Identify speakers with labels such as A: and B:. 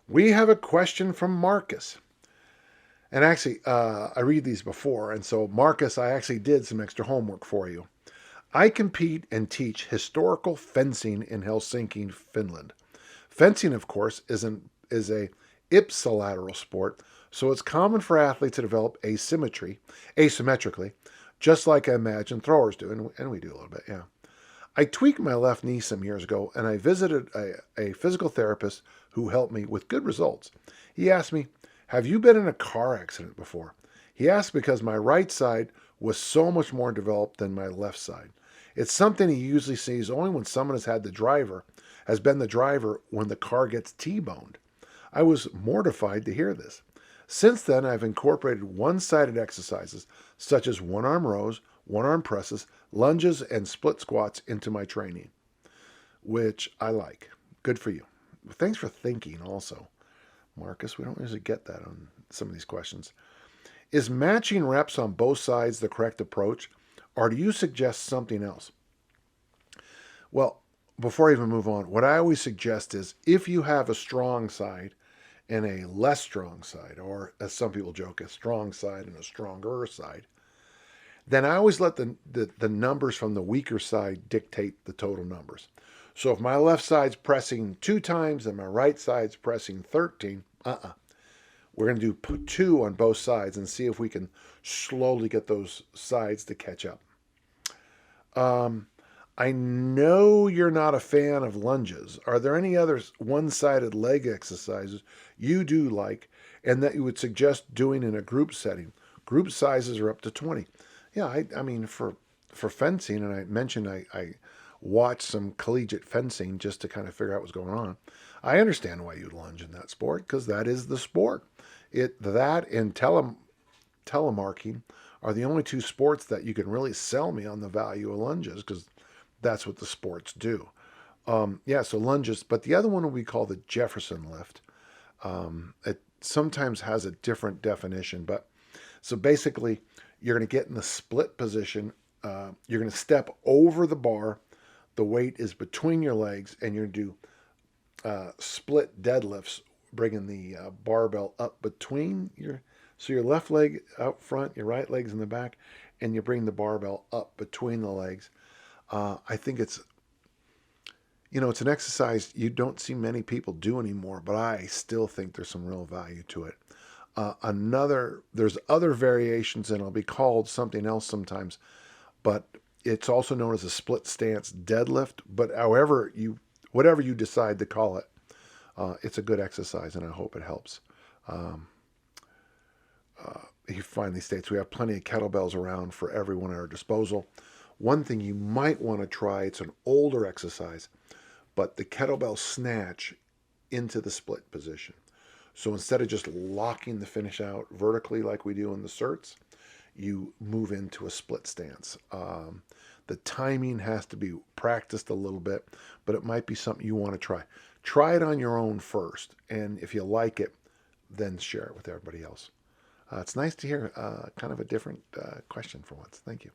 A: We have a question from Marcus. And actually, I read these before. And so, Marcus, I actually did some extra homework for you. I compete and teach historical fencing in Helsinki, Finland. Fencing, of course, is a ipsilateral sport, so it's common for athletes to develop asymmetrically, just like I imagine throwers do, and we do a little bit, yeah. I tweaked my left knee some years ago, and I visited a physical therapist who helped me with good results. He asked me, "Have you been in a car accident before?" He asked because my right side was so much more developed than my left side. It's something he usually sees only when someone has been the driver when the car gets T-boned. I was mortified to hear this. Since then, I've incorporated one sided exercises such as one arm rows, one arm presses, lunges, and split squats into my training, which I like. Good for you. Thanks for thinking also, Marcus. We don't usually get that on some of these questions. Is matching reps on both sides the correct approach, or do you suggest something else? Well, before I even move on, what I always suggest is if you have a strong side and a less strong side, or as some people joke, a strong side and a stronger side, then I always let the numbers from the weaker side dictate the total numbers. So if my left side's pressing 2 times and my right side's pressing 13, we're going to do 2 on both sides and see if we can slowly get those sides to catch up. I know you're not a fan of lunges. Are there any other one-sided leg exercises you do like and that you would suggest doing in a group setting? Group sizes are up to 20. Yeah, I mean, for fencing, and I mentioned I watched some collegiate fencing just to kind of figure out what's going on. I understand why you lunge in that sport because that is the sport. That and telemarking are the only 2 sports that you can really sell me on the value of lunges because that's what the sports do. Yeah, so lunges, but the other one we call the Jefferson lift. It sometimes has a different definition, but so basically, you're going to get in the split position. You're going to step over the bar. The weight is between your legs, and you're going to do split deadlifts, bringing the barbell up between your left leg out front, your right leg's in the back, and you bring the barbell up between the legs. I think it's an exercise you don't see many people do anymore, but I still think there's some real value to it. There's other variations, and it'll be called something else sometimes, but it's also known as a split stance deadlift. But whatever you decide to call it, it's a good exercise, and I hope it helps. He finally states, we have plenty of kettlebells around for everyone at our disposal. One thing you might want to try, it's an older exercise, but the kettlebell snatch into the split position. So instead of just locking the finish out vertically like we do in the certs, you move into a split stance. The timing has to be practiced a little bit, but it might be something you want to try. Try it on your own first, and if you like it, then share it with everybody else. It's nice to hear kind of a different question for once. Thank you.